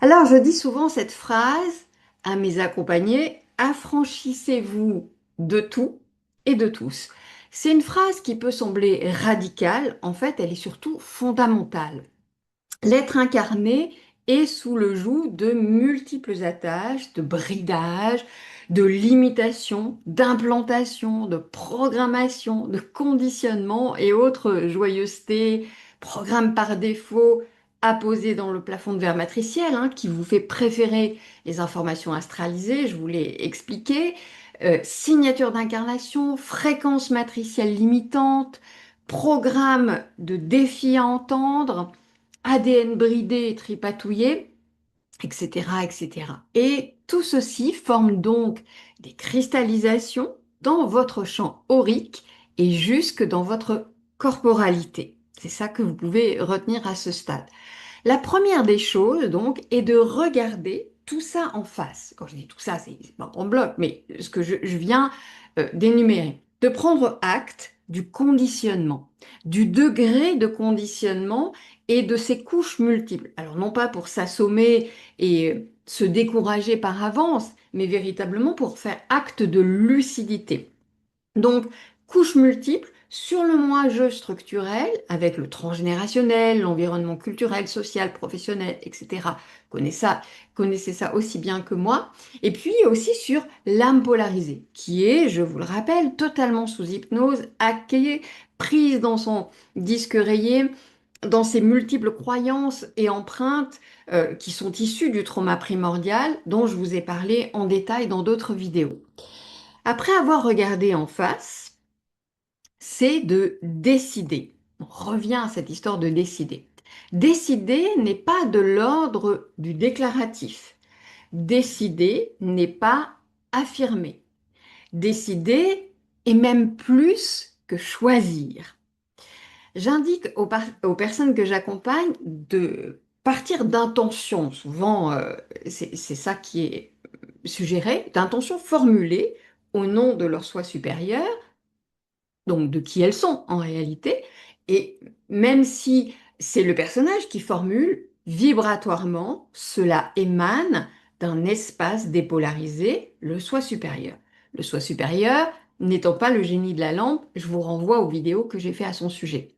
Alors, je dis souvent cette phrase à mes accompagnés, affranchissez-vous de tout et de tous. C'est une phrase qui peut sembler radicale, en fait, elle est surtout fondamentale. L'être incarné est sous le joug de multiples attaches, de bridages, de limitations, d'implantations, de programmation, de conditionnement et autres joyeusetés, programmes par défaut apposés dans le plafond de verre matriciel, qui vous fait préférer les informations astralisées, je vous l'ai expliqué, signature d'incarnation, fréquence matricielle limitante, programme de défi à entendre, ADN bridé et tripatouillé, etc., etc. Et tout ceci forme donc des cristallisations dans votre champ aurique et jusque dans votre corporalité. C'est ça que vous pouvez retenir à ce stade. La première des choses, donc, est de regarder tout ça en face. Quand je dis tout ça, c'est pas en bloc, mais ce que je viens d'énumérer. De prendre acte du conditionnement, du degré de conditionnement et de ses couches multiples. Alors, non pas pour s'assommer et se décourager par avance, mais véritablement pour faire acte de lucidité. Donc, couches multiples sur le moi-je structurel, avec le transgénérationnel, l'environnement culturel, social, professionnel, etc. Connaissez ça aussi bien que moi. Et puis aussi sur l'âme polarisée, qui est, je vous le rappelle, totalement sous hypnose, hackée, prise dans son disque rayé, dans ses multiples croyances et empreintes qui sont issues du trauma primordial dont je vous ai parlé en détail dans d'autres vidéos. Après avoir regardé en face, c'est de décider. On revient à cette histoire de décider. Décider n'est pas de l'ordre du déclaratif. Décider n'est pas affirmer. Décider est même plus que choisir. J'indique aux personnes que j'accompagne de partir d'intentions. Souvent, c'est ça qui est suggéré, d'intentions formulées au nom de leur soi supérieur, donc de qui elles sont en réalité. Et même si c'est le personnage qui formule, vibratoirement, cela émane d'un espace dépolarisé, le soi supérieur. Le soi supérieur n'étant pas le génie de la lampe, je vous renvoie aux vidéos que j'ai fait à son sujet.